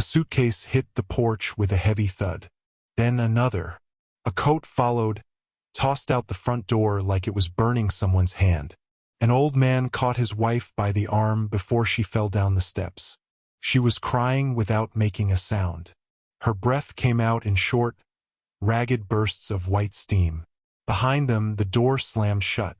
suitcase hit the porch with a heavy thud. Then another. A coat followed, tossed out the front door like it was burning someone's hand. An old man caught his wife by the arm before she fell down the steps. She was crying without making a sound. Her breath came out in short, ragged bursts of white steam. Behind them, the door slammed shut.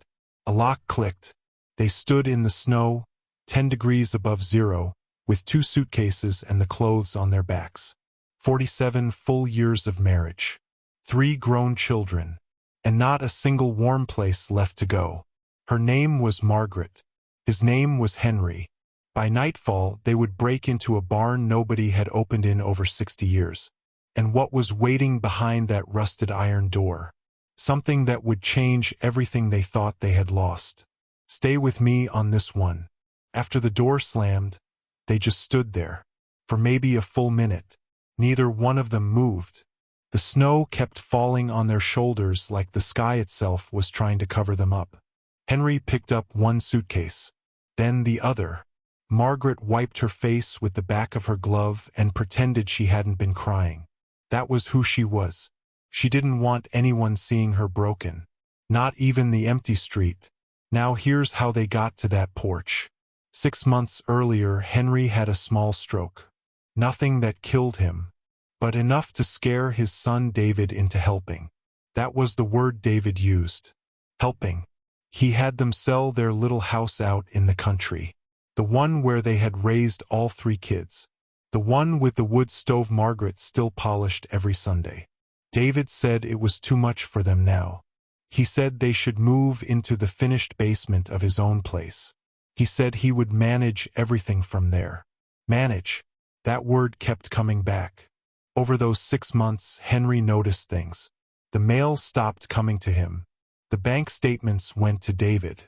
A lock clicked. They stood in the snow, 10 degrees above zero, with 2 suitcases and the clothes on their backs. 47 full years of marriage. 3 grown children. And not a single warm place left to go. Her name was Margaret. His name was Henry. By nightfall, they would break into a barn nobody had opened in over 60 years. And what was waiting behind that rusted iron door? Something that would change everything they thought they had lost. Stay with me on this one. After the door slammed, they just stood there. For maybe a full minute. Neither one of them moved. The snow kept falling on their shoulders like the sky itself was trying to cover them up. Henry picked up one suitcase. Then the other. Margaret wiped her face with the back of her glove and pretended she hadn't been crying. That was who she was. She didn't want anyone seeing her broken. Not even the empty street. Now here's how they got to that porch. 6 months earlier, Henry had a small stroke. Nothing that killed him, but enough to scare his son David into helping. That was the word David used. Helping. He had them sell their little house out in the country. The one where they had raised all 3 kids. The one with the wood stove Margaret still polished every Sunday. David said it was too much for them now. He said they should move into the finished basement of his own place. He said he would manage everything from there. Manage. That word kept coming back. Over those 6 months, Henry noticed things. The mail stopped coming to him. The bank statements went to David.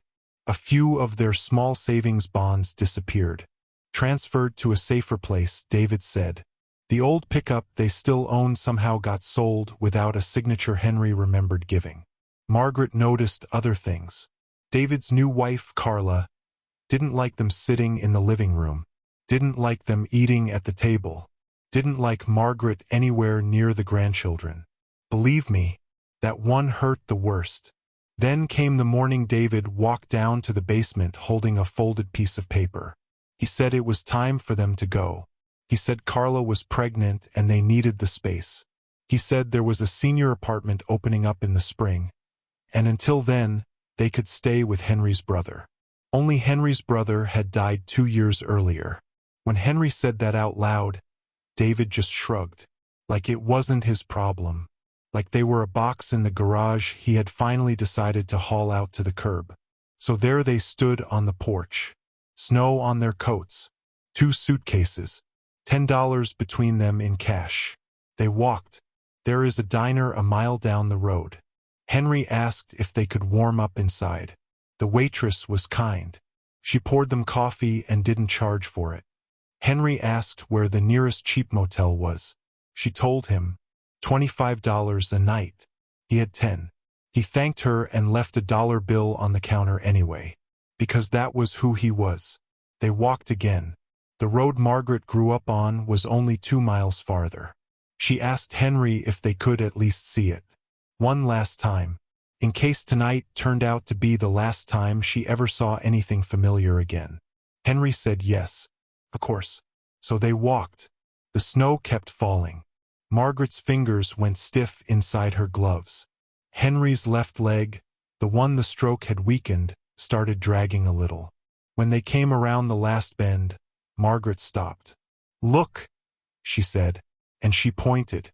A few of their small savings bonds disappeared. Transferred to a safer place, David said. The old pickup they still owned somehow got sold without a signature Henry remembered giving. Margaret noticed other things. David's new wife, Carla, didn't like them sitting in the living room. Didn't like them eating at the table. Didn't like Margaret anywhere near the grandchildren. Believe me, that one hurt the worst. Then came the morning David walked down to the basement holding a folded piece of paper. He said it was time for them to go. He said Carla was pregnant and they needed the space. He said there was a senior apartment opening up in the spring. And until then, they could stay with Henry's brother. Only Henry's brother had died 2 years earlier. When Henry said that out loud, David just shrugged. Like it wasn't his problem. Like they were a box in the garage he had finally decided to haul out to the curb. So there they stood on the porch. Snow on their coats. 2 suitcases. $10 between them in cash. They walked. There is a diner a mile down the road. Henry asked if they could warm up inside. The waitress was kind. She poured them coffee and didn't charge for it. Henry asked where the nearest cheap motel was. She told him, $25 a night. He had 10. He thanked her and left a dollar bill on the counter anyway. Because that was who he was. They walked again. The road Margaret grew up on was only 2 miles farther. She asked Henry if they could at least see it. One last time. In case tonight turned out to be the last time she ever saw anything familiar again. Henry said yes. Of course. So they walked. The snow kept falling. Margaret's fingers went stiff inside her gloves. Henry's left leg, the one the stroke had weakened, started dragging a little. When they came around the last bend, Margaret stopped. "Look," she said, and she pointed.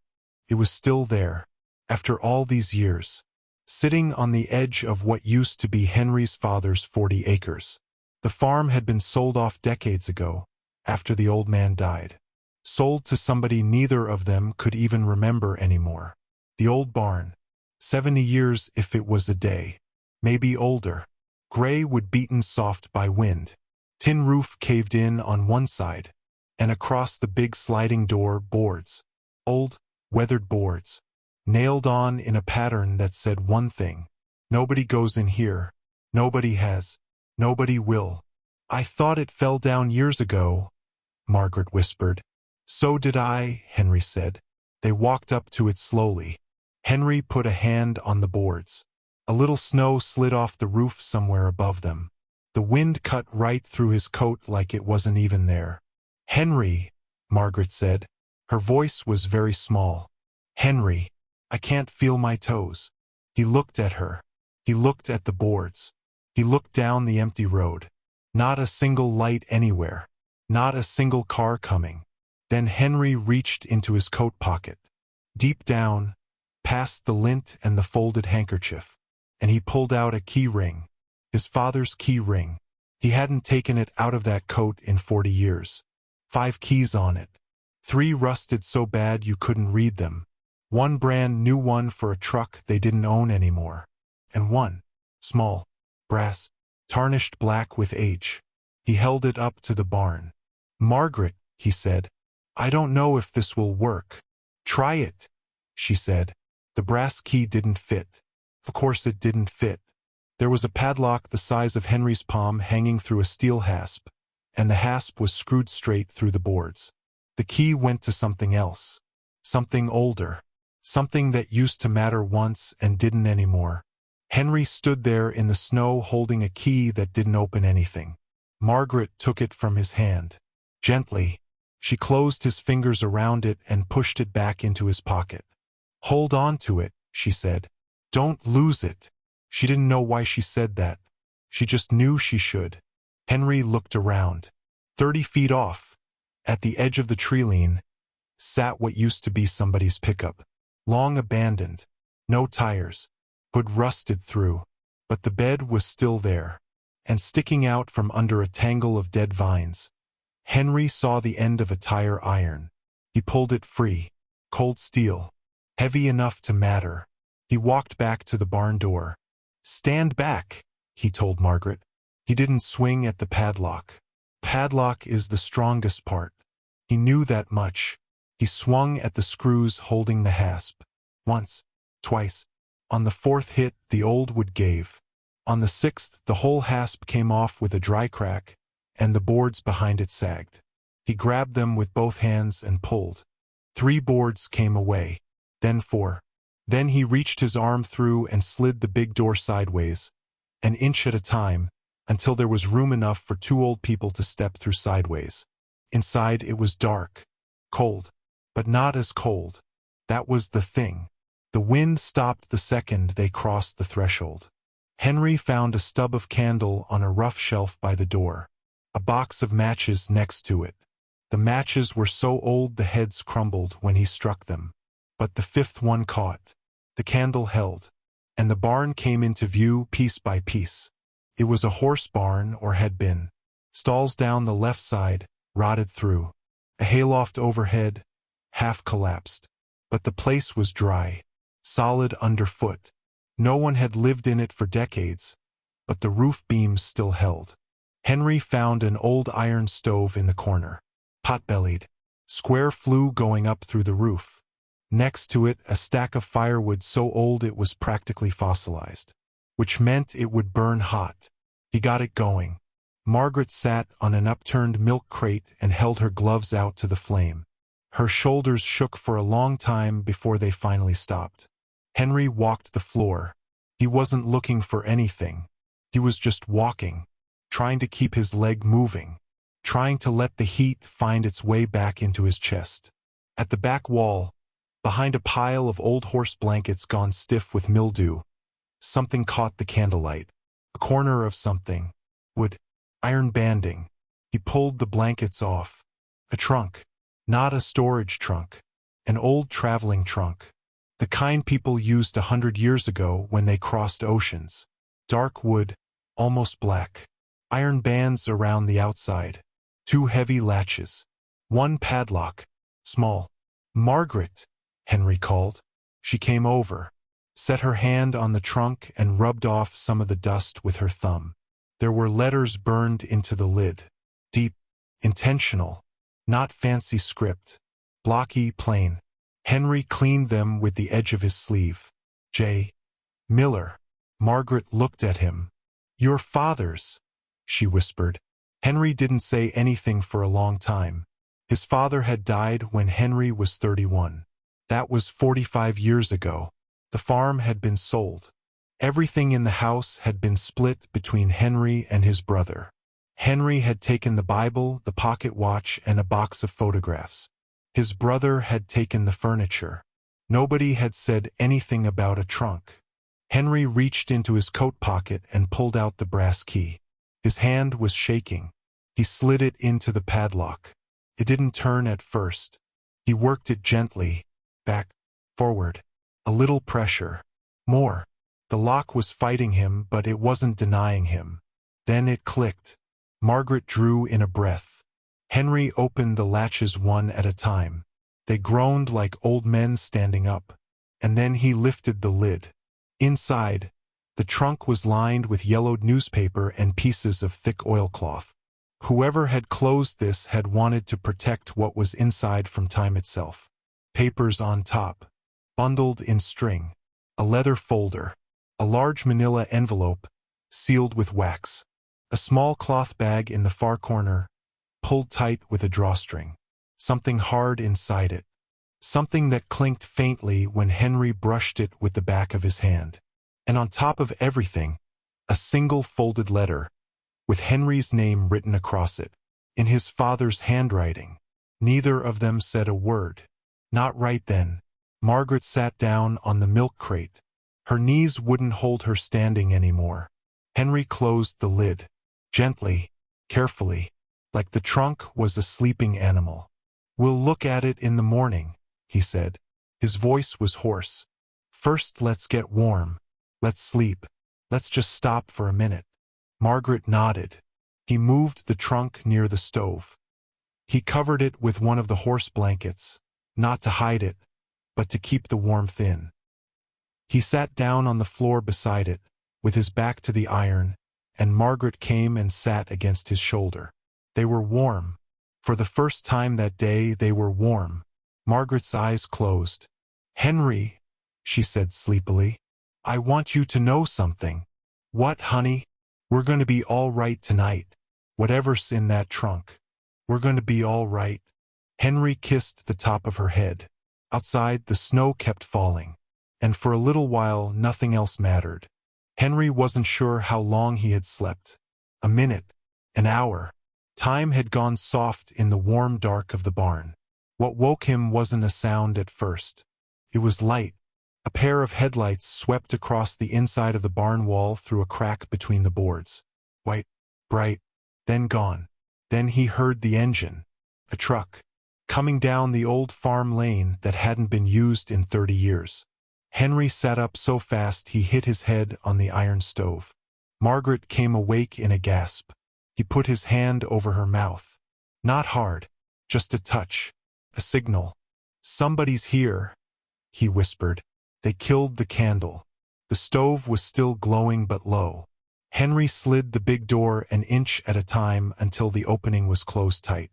It was still there, after all these years, sitting on the edge of what used to be Henry's father's 40 acres. The farm had been sold off decades ago, after the old man died. Sold to somebody neither of them could even remember anymore. The old barn. 70 years if it was a day. Maybe older. Gray wood beaten soft by wind. Tin roof caved in on one side. And across the big sliding door, boards. Old, weathered boards. Nailed on in a pattern that said one thing. Nobody goes in here. Nobody has. Nobody will. "I thought it fell down years ago," Margaret whispered. So did I, Henry said. They walked up to it slowly. Henry put a hand on the boards. A little snow slid off the roof somewhere above them. The wind cut right through his coat like it wasn't even there. Henry, Margaret said. Her voice was very small. Henry, I can't feel my toes. He looked at her. He looked at the boards. He looked down the empty road. Not a single light anywhere. Not a single car coming. Then Henry reached into his coat pocket. Deep down, past the lint and the folded handkerchief. And he pulled out a key ring. His father's key ring. He hadn't taken it out of that coat in 40 years. 5 keys on it. 3 rusted so bad you couldn't read them. 1 brand new one for a truck they didn't own anymore. And 1, small, brass, tarnished black with age. He held it up to the barn. Margaret, he said, I don't know if this will work. Try it, she said. The brass key didn't fit. Of course it didn't fit. There was a padlock the size of Henry's palm hanging through a steel hasp, and the hasp was screwed straight through the boards. The key went to something else. Something older. Something that used to matter once and didn't anymore. Henry stood there in the snow holding a key that didn't open anything. Margaret took it from his hand. Gently, she closed his fingers around it and pushed it back into his pocket. Hold on to it, she said. Don't lose it. She didn't know why she said that. She just knew she should. Henry looked around. 30 feet off, at the edge of the treeline, sat what used to be somebody's pickup. Long abandoned. No tires. Hood rusted through. But the bed was still there. And sticking out from under a tangle of dead vines. Henry saw the end of a tire iron. He pulled it free. Cold steel. Heavy enough to matter. He walked back to the barn door. Stand back, he told Margaret. He didn't swing at the padlock. Padlock is the strongest part. He knew that much. He swung at the screws holding the hasp. Once, twice. On the 4th hit, the old wood gave. On the 6th, the whole hasp came off with a dry crack, and the boards behind it sagged. He grabbed them with both hands and pulled. 3 boards came away. Then 4. Then he reached his arm through and slid the big door sideways, an inch at a time, until there was room enough for 2 old people to step through sideways. Inside it was dark. Cold. But not as cold. That was the thing. The wind stopped the second they crossed the threshold. Henry found a stub of candle on a rough shelf by the door. A box of matches next to it. The matches were so old the heads crumbled when he struck them. But the 5th one caught. The candle held. And the barn came into view piece by piece. It was a horse barn, or had been. Stalls down the left side, rotted through. A hayloft overhead, half collapsed. But the place was dry. Solid underfoot. No one had lived in it for decades, but the roof beams still held. Henry found an old iron stove in the corner. Pot-bellied. Square flue going up through the roof. Next to it, a stack of firewood so old it was practically fossilized, which meant it would burn hot. He got it going. Margaret sat on an upturned milk crate and held her gloves out to the flame. Her shoulders shook for a long time before they finally stopped. Henry walked the floor. He wasn't looking for anything. He was just walking, trying to keep his leg moving, trying to let the heat find its way back into his chest. At the back wall, behind a pile of old horse blankets gone stiff with mildew, something caught the candlelight. A corner of something. Wood. Iron banding. He pulled the blankets off. A trunk. Not a storage trunk. An old traveling trunk. The kind people used 100 years ago when they crossed oceans. Dark wood, almost black. Iron bands around the outside. 2 heavy latches. 1 padlock. Small. Margaret, Henry called. She came over, set her hand on the trunk and rubbed off some of the dust with her thumb. There were letters burned into the lid. Deep, intentional, not fancy script. Blocky, plain. Henry cleaned them with the edge of his sleeve. J. Miller. Margaret looked at him. Your father's, she whispered. Henry didn't say anything for a long time. His father had died when Henry was 31. That was 45 years ago. The farm had been sold. Everything in the house had been split between Henry and his brother. Henry had taken the Bible, the pocket watch, and a box of photographs. His brother had taken the furniture. Nobody had said anything about a trunk. Henry reached into his coat pocket and pulled out the brass key. His hand was shaking. He slid it into the padlock. It didn't turn at first. He worked it gently, back, forward. A little pressure. More. The lock was fighting him, but it wasn't denying him. Then it clicked. Margaret drew in a breath. Henry opened the latches one at a time. They groaned like old men standing up. And then he lifted the lid. Inside, the trunk was lined with yellowed newspaper and pieces of thick oilcloth. Whoever had closed this had wanted to protect what was inside from time itself. Papers on top, bundled in string, a leather folder, a large manila envelope, sealed with wax, a small cloth bag in the far corner, pulled tight with a drawstring, something hard inside it, something that clinked faintly when Henry brushed it with the back of his hand. And on top of everything, a single folded letter, with Henry's name written across it, in his father's handwriting. Neither of them said a word. Not right then. Margaret sat down on the milk crate. Her knees wouldn't hold her standing anymore. Henry closed the lid. Gently, carefully, like the trunk was a sleeping animal. "We'll look at it in the morning," he said. His voice was hoarse. "First let's get warm. Let's sleep. Let's just stop for a minute." Margaret nodded. He moved the trunk near the stove. He covered it with one of the horse blankets, not to hide it, but to keep the warmth in. He sat down on the floor beside it, with his back to the iron, and Margaret came and sat against his shoulder. They were warm. For the first time that day, they were warm. Margaret's eyes closed. "Henry," she said sleepily, "I want you to know something." "What, honey?" "We're going to be all right tonight. Whatever's in that trunk. We're going to be all right." Henry kissed the top of her head. Outside, the snow kept falling, and for a little while nothing else mattered. Henry wasn't sure how long he had slept. A minute, an hour. Time had gone soft in the warm dark of the barn. What woke him wasn't a sound at first. It was light. A pair of headlights swept across the inside of the barn wall through a crack between the boards. White, bright, then gone. Then he heard the engine. A truck. Coming down the old farm lane that hadn't been used in 30 years. Henry sat up so fast he hit his head on the iron stove. Margaret came awake in a gasp. He put his hand over her mouth. Not hard, just a touch, a signal. "Somebody's here," he whispered. They killed the candle. The stove was still glowing but low. Henry slid the big door an inch at a time until the opening was closed tight.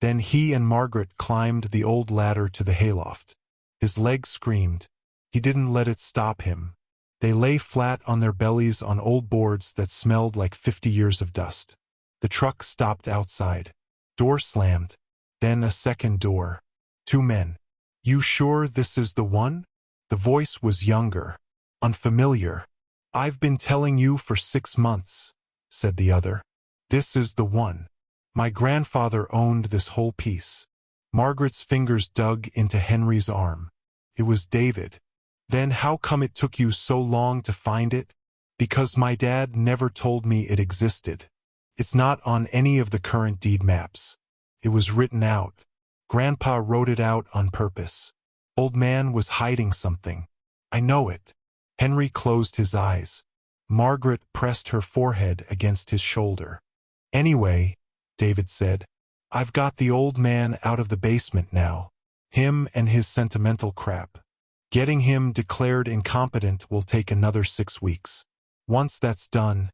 Then he and Margaret climbed the old ladder to the hayloft. His legs screamed. He didn't let it stop him. They lay flat on their bellies on old boards that smelled like 50 years of dust. The truck stopped outside. Door slammed. Then a second door. 2 men. "You sure this is the one?" The voice was younger, unfamiliar. "I've been telling you for 6 months," said the other. "This is the one. My grandfather owned this whole piece." Margaret's fingers dug into Henry's arm. It was David. "Then how come it took you so long to find it?" "Because my dad never told me it existed. It's not on any of the current deed maps. It was written out. Grandpa wrote it out on purpose. Old man was hiding something. I know it." Henry closed his eyes. Margaret pressed her forehead against his shoulder. "Anyway," David said, "I've got the old man out of the basement now. Him and his sentimental crap. Getting him declared incompetent will take another 6 weeks. Once that's done,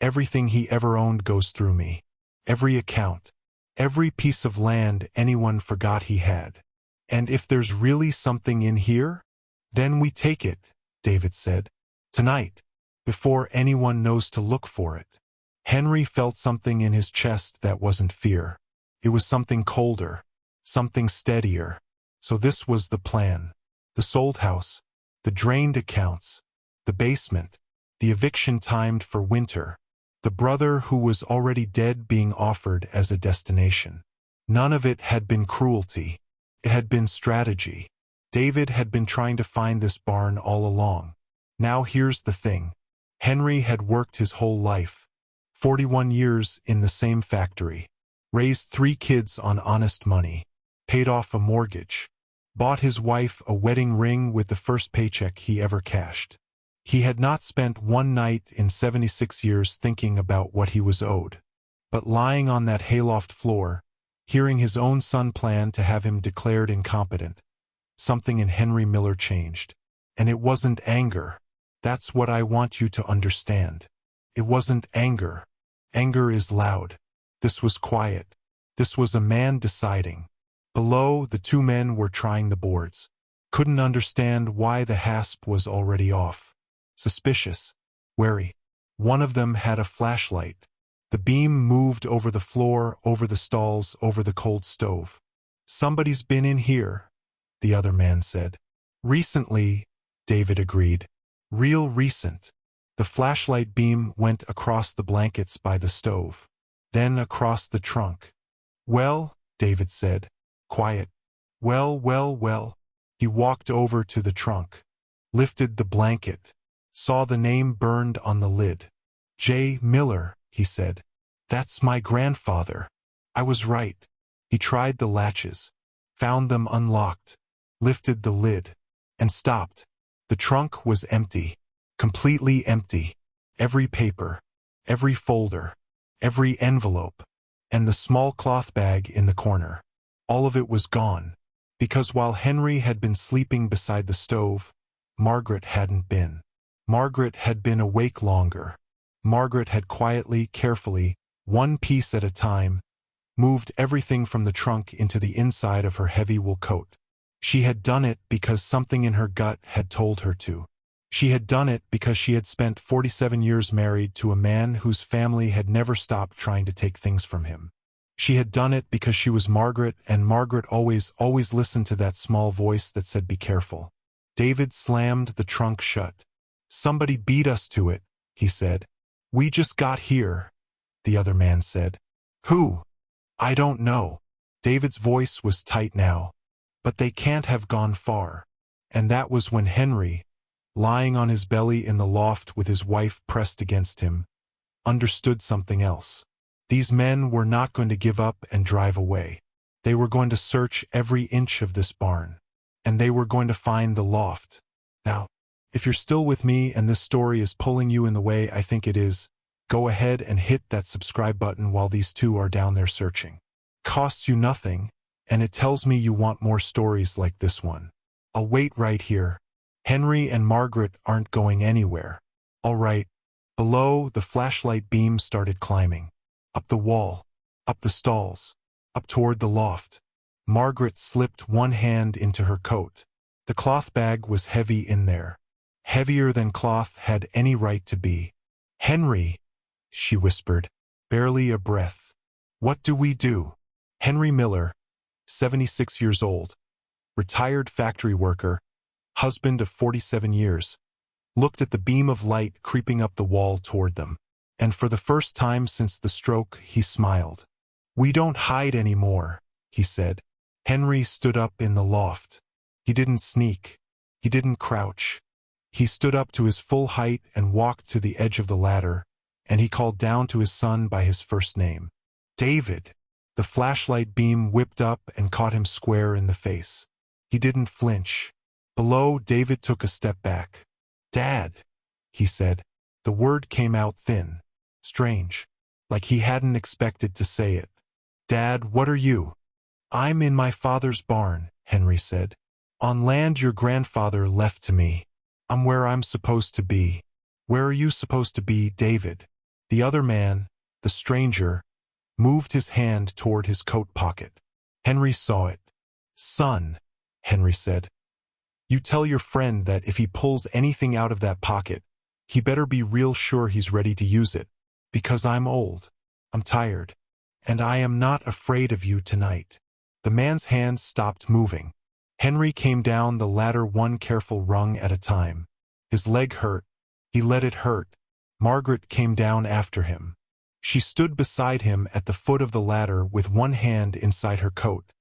everything he ever owned goes through me. Every account. Every piece of land anyone forgot he had. And if there's really something in here, then we take it," David said. "Tonight, before anyone knows to look for it." Henry felt something in his chest that wasn't fear. It was something colder. something steadier. So this was the plan. The sold house, the drained accounts, the basement, the eviction timed for winter, the brother who was already dead being offered as a destination. None of it had been cruelty. It had been strategy. David had been trying to find this barn all along. Now here's the thing. Henry had worked his whole life, 41 years in the same factory, raised 3 kids on honest money, paid off a mortgage, bought his wife a wedding ring with the first paycheck he ever cashed. He had not spent one night in 76 years thinking about what he was owed. But lying on that hayloft floor, hearing his own son plan to have him declared incompetent, something in Henry Miller changed. And it wasn't anger. That's what I want you to understand. It wasn't anger. Anger is loud. This was quiet. This was a man deciding. Below, the 2 men were trying the boards. Couldn't understand why the hasp was already off. Suspicious. Wary. One of them had a flashlight. The beam moved over the floor, over the stalls, over the cold stove. Somebody's been in here, the other man said. Recently, David agreed. Real recent. The flashlight beam went across the blankets by the stove, then across the trunk. Well, David said. Quiet. Well. He walked over to the trunk, lifted the blanket, saw the name burned on the lid. J. Miller, he said. That's my grandfather. I was right. He tried the latches, found them unlocked, lifted the lid, and stopped. The trunk was empty, completely empty. Every paper, every folder, every envelope, and the small cloth bag in the corner. All of it was gone, because while Henry had been sleeping beside the stove, Margaret hadn't been. Margaret had been awake longer. Margaret had quietly, carefully, one piece at a time, moved everything from the trunk into the inside of her heavy wool coat. She had done it because something in her gut had told her to. She had done it because she had spent 47 years married to a man whose family had never stopped trying to take things from him. She had done it because she was Margaret, and Margaret always listened to that small voice that said, "Be careful." David slammed the trunk shut. "Somebody beat us to it," he said. "We just got here," the other man said. "Who?" "I don't know." David's voice was tight now. "But they can't have gone far." And that was when Henry, lying on his belly in the loft with his wife pressed against him, understood something else. These men were not going to give up and drive away. They were going to search every inch of this barn. And they were going to find the loft. Now, if you're still with me and this story is pulling you in the way I think it is, go ahead and hit that subscribe button while these 2 are down there searching. Costs you nothing, and it tells me you want more stories like this one. I'll wait right here. Henry and Margaret aren't going anywhere. All right. Below, the flashlight beam started climbing. Up the wall, up the stalls, up toward the loft. Margaret slipped one hand into her coat. The cloth bag was heavy in there. Heavier than cloth had any right to be. "Henry," she whispered, barely a breath. "What do we do?" Henry Miller, 76 years old, retired factory worker, husband of 47 years, looked at the beam of light creeping up the wall toward them. And for the first time since the stroke, he smiled. "We don't hide anymore," he said. Henry stood up in the loft. He didn't sneak. He didn't crouch. He stood up to his full height and walked to the edge of the ladder, and he called down to his son by his first name. "David." The flashlight beam whipped up and caught him square in the face. He didn't flinch. Below, David took a step back. "Dad," he said. The word came out thin. Strange. Like he hadn't expected to say it. "Dad, what are you?" "I'm in my father's barn," Henry said. "On land your grandfather left to me. I'm where I'm supposed to be." "Where are you supposed to be, David?" The other man, the stranger, moved his hand toward his coat pocket. Henry saw it. "Son," Henry said, "you tell your friend that if he pulls anything out of that pocket, he better be real sure he's ready to use it. Because I'm old, I'm tired, and I am not afraid of you tonight." The man's hand stopped moving. Henry came down the ladder one careful rung at a time. His leg hurt. He let it hurt. Margaret came down after him. She stood beside him at the foot of the ladder with one hand inside her coat,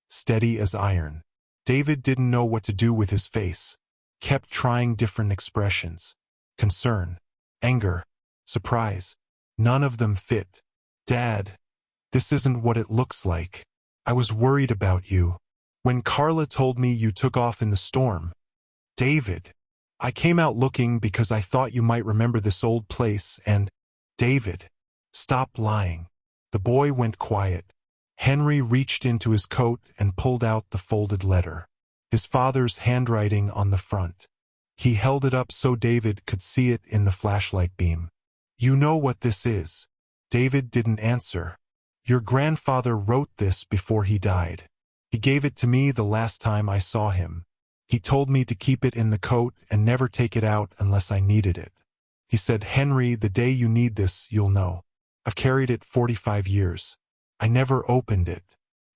steady as iron. David didn't know what to do with his face. Kept trying different expressions. Concern, anger, surprise. None of them fit. Dad, this isn't what it looks like. I was worried about you. When Carla told me you took off in the storm. David, I came out looking because I thought you might remember this old place and... David, stop lying. The boy went quiet. Henry reached into his coat and pulled out the folded letter. His father's handwriting on the front. He held it up so David could see it in the flashlight beam. You know what this is. David didn't answer. Your grandfather wrote this before he died. He gave it to me the last time I saw him. He told me to keep it in the coat and never take it out unless I needed it. He said, Henry, the day you need this, you'll know. I've carried it 45 years. I never opened it.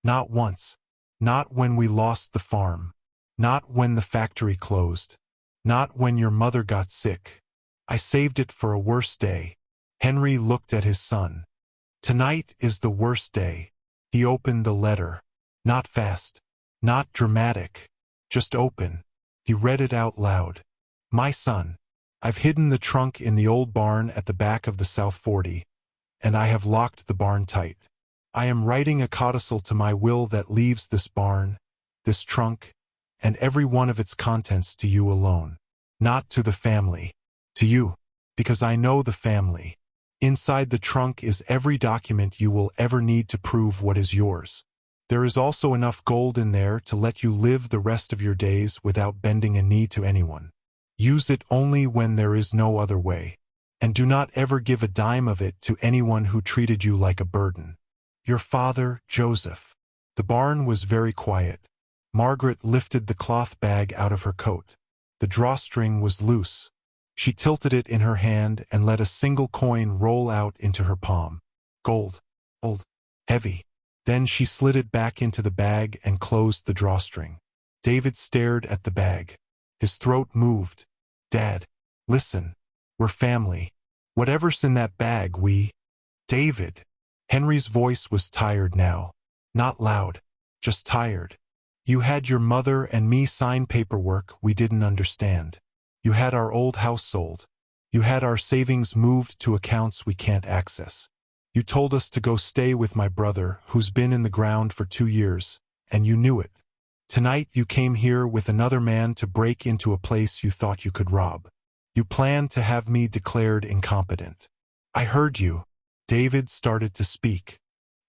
Not once. Not when we lost the farm. Not when the factory closed. Not when your mother got sick. I saved it for a worse day. Henry looked at his son. Tonight is the worst day. He opened the letter. Not fast. Not dramatic. Just open. He read it out loud. My son, I've hidden the trunk in the old barn at the back of the South 40, and I have locked the barn tight. I am writing a codicil to my will that leaves this barn, this trunk, and every one of its contents to you alone. Not to the family. To you. Because I know the family. Inside the trunk is every document you will ever need to prove what is yours. There is also enough gold in there to let you live the rest of your days without bending a knee to anyone. Use it only when there is no other way. And do not ever give a dime of it to anyone who treated you like a burden. Your father, Joseph. The barn was very quiet. Margaret lifted the cloth bag out of her coat. The drawstring was loose. She tilted it in her hand and let a single coin roll out into her palm. Gold. Old. Heavy. Then she slid it back into the bag and closed the drawstring. David stared at the bag. His throat moved. Dad, listen. We're family. Whatever's in that bag, we... David. Henry's voice was tired now. Not loud. Just tired. You had your mother and me sign paperwork we didn't understand. You had our old house sold. You had our savings moved to accounts we can't access. You told us to go stay with my brother, who's been in the ground for 2 years, and you knew it. Tonight you came here with another man to break into a place you thought you could rob. You planned to have me declared incompetent. I heard you. David started to speak.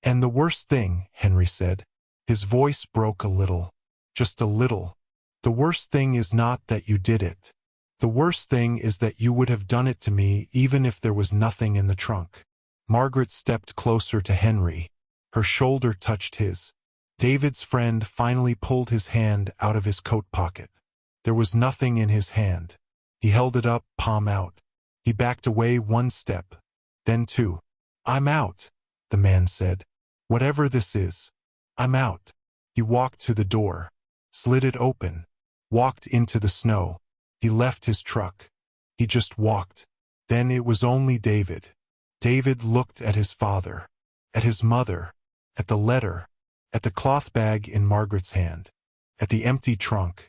And the worst thing, Henry said. His voice broke a little. Just a little. The worst thing is not that you did it. The worst thing is that you would have done it to me even if there was nothing in the trunk. Margaret stepped closer to Henry. Her shoulder touched his. David's friend finally pulled his hand out of his coat pocket. There was nothing in his hand. He held it up, palm out. He backed away 1 step. Then 2. I'm out, the man said. Whatever this is. I'm out. He walked to the door. Slid it open. Walked into the snow. He left his truck. He just walked. Then it was only David. David looked at his father. At his mother. At the letter. At the cloth bag in Margaret's hand. At the empty trunk.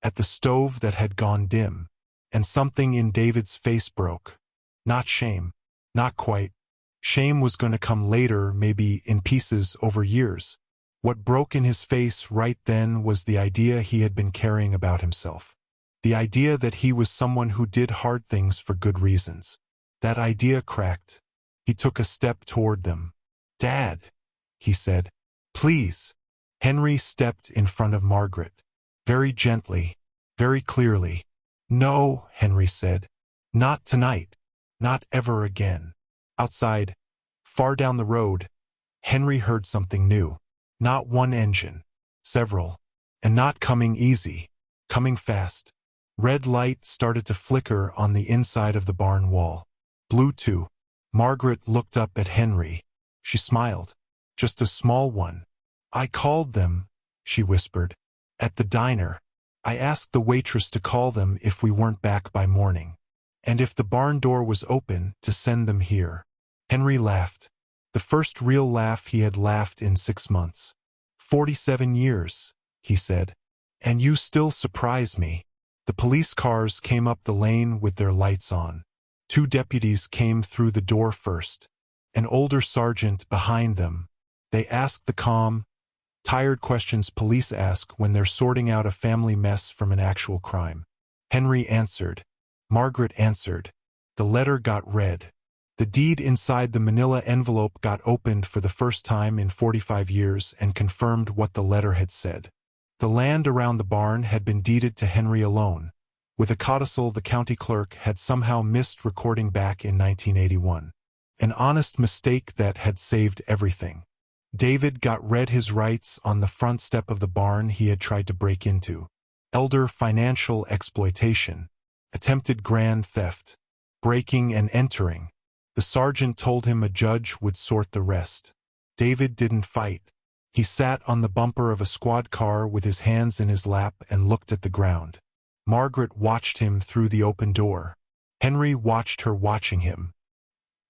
At the stove that had gone dim. And something in David's face broke. Not shame. Not quite. Shame was going to come later, maybe in pieces over years. What broke in his face right then was the idea he had been carrying about himself. The idea that he was someone who did hard things for good reasons. That idea cracked. He took a step toward them. Dad, he said. Please. Henry stepped in front of Margaret. Very gently. Very clearly. No, Henry said. Not tonight. Not ever again. Outside, far down the road, Henry heard something new. Not one engine. Several. And not coming easy. Coming fast. Red light started to flicker on the inside of the barn wall. Blue too. Margaret looked up at Henry. She smiled. Just a small one. "I called them," she whispered. "At the diner. I asked the waitress to call them if we weren't back by morning. And if the barn door was open, to send them here." Henry laughed. The first real laugh he had laughed in 6 months. 47 years, he said. "And you still surprise me." The police cars came up the lane with their lights on. 2 deputies came through the door first. An older sergeant behind them. They asked the calm, tired questions police ask when they're sorting out a family mess from an actual crime. Henry answered. Margaret answered. The letter got read. The deed inside the manila envelope got opened for the first time in 45 years and confirmed what the letter had said. The land around the barn had been deeded to Henry alone. With a codicil the county clerk had somehow missed recording back in 1981. An honest mistake that had saved everything. David got read his rights on the front step of the barn he had tried to break into. Elder financial exploitation. Attempted grand theft. Breaking and entering. The sergeant told him a judge would sort the rest. David didn't fight. He sat on the bumper of a squad car with his hands in his lap and looked at the ground. Margaret watched him through the open door. Henry watched her watching him.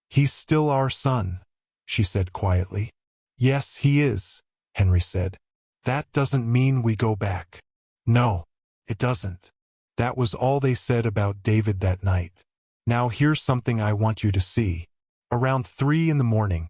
"He's still our son," she said quietly. "Yes, he is," Henry said. "That doesn't mean we go back." "No, it doesn't." That was all they said about David that night. Now here's something I want you to see. Around 3 in the morning,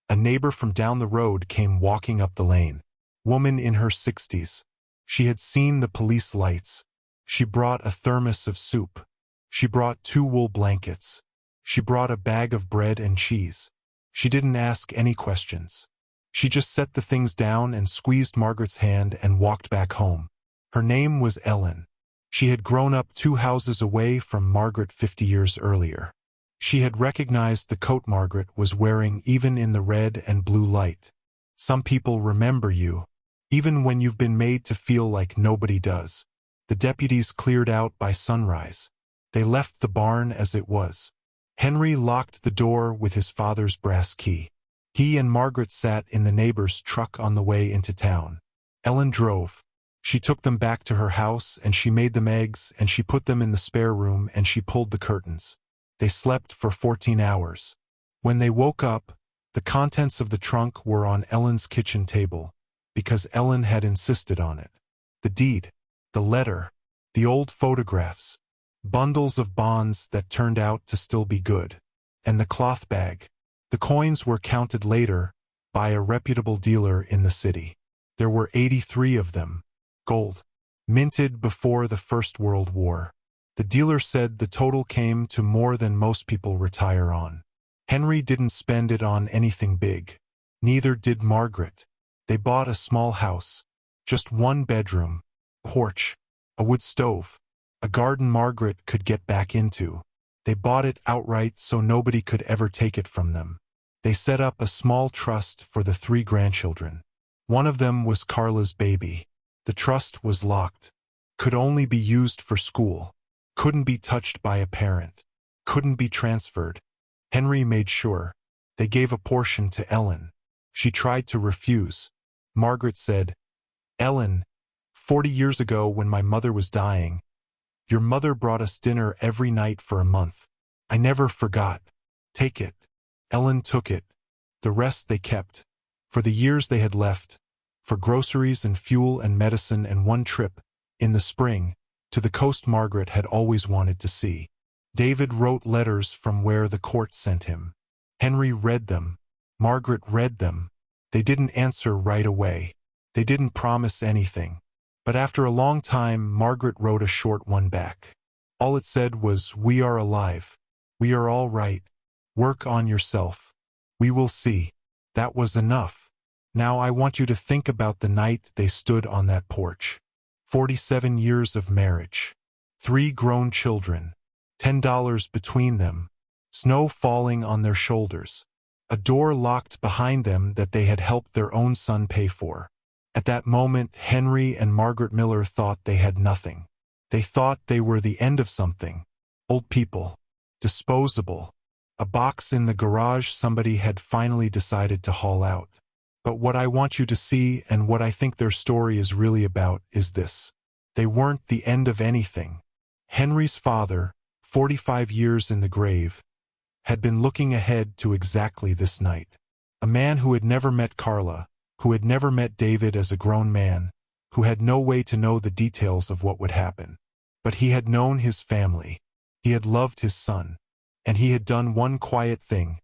a neighbor from down the road came walking up the lane. Woman in her 60s. She had seen the police lights. She brought a thermos of soup. She brought 2 wool blankets. She brought a bag of bread and cheese. She didn't ask any questions. She just set the things down and squeezed Margaret's hand and walked back home. Her name was Ellen. She had grown up 2 houses away from Margaret 50 years earlier. She had recognized the coat Margaret was wearing even in the red and blue light. Some people remember you, even when you've been made to feel like nobody does. The deputies cleared out by sunrise. They left the barn as it was. Henry locked the door with his father's brass key. He and Margaret sat in the neighbor's truck on the way into town. Ellen drove. She took them back to her house and she made them eggs and she put them in the spare room and she pulled the curtains. They slept for 14 hours. When they woke up, the contents of the trunk were on Ellen's kitchen table, because Ellen had insisted on it. The deed, the letter, the old photographs, bundles of bonds that turned out to still be good, and the cloth bag. The coins were counted later by a reputable dealer in the city. There were 83 of them. Gold. Minted before the First World War. The dealer said the total came to more than most people retire on. Henry didn't spend it on anything big. Neither did Margaret. They bought a small house. Just 1 bedroom. Porch. A wood stove. A garden Margaret could get back into. They bought it outright so nobody could ever take it from them. They set up a small trust for the 3 grandchildren. One of them was Carla's baby. The trust was locked. Could only be used for school. Couldn't be touched by a parent. Couldn't be transferred. Henry made sure. They gave a portion to Ellen. She tried to refuse. Margaret said, "Ellen, 40 years ago when my mother was dying, your mother brought us dinner every night for a month. I never forgot. Take it." Ellen took it. The rest they kept. For the years they had left. For groceries and fuel and medicine and 1 trip, in the spring, to the coast Margaret had always wanted to see. David wrote letters from where the court sent him. Henry read them. Margaret read them. They didn't answer right away. They didn't promise anything. But after a long time, Margaret wrote a short one back. All it said was, "We are alive. We are all right. Work on yourself. We will see." That was enough. Now I want you to think about the night they stood on that porch. 47 years of marriage. 3 grown children. $10 between them. Snow falling on their shoulders. A door locked behind them that they had helped their own son pay for. At that moment, Henry and Margaret Miller thought they had nothing. They thought they were the end of something. Old people. Disposable. A box in the garage somebody had finally decided to haul out. But what I want you to see and what I think their story is really about is this. They weren't the end of anything. Henry's father, 45 years in the grave, had been looking ahead to exactly this night. A man who had never met Carla, who had never met David as a grown man, who had no way to know the details of what would happen. But he had known his family. He had loved his son. And he had done one quiet thing,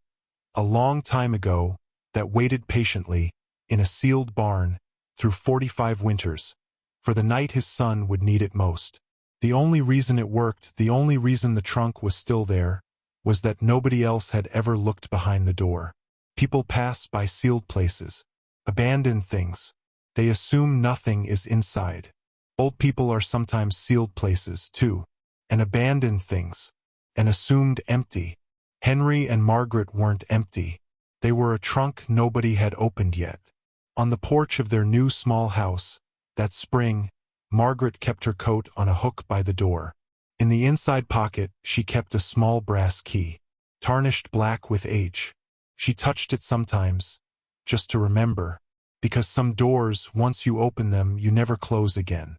a long time ago, that waited patiently, in a sealed barn, through 45 winters, for the night his son would need it most. The only reason it worked, the only reason the trunk was still there, was that nobody else had ever looked behind the door. People pass by sealed places, abandoned things. They assume nothing is inside. Old people are sometimes sealed places, too, and abandoned things, and assumed empty. Henry and Margaret weren't empty. They were a trunk nobody had opened yet. On the porch of their new small house, that spring, Margaret kept her coat on a hook by the door. In the inside pocket, she kept a small brass key, tarnished black with age. She touched it sometimes, just to remember, because some doors, once you open them, you never close again.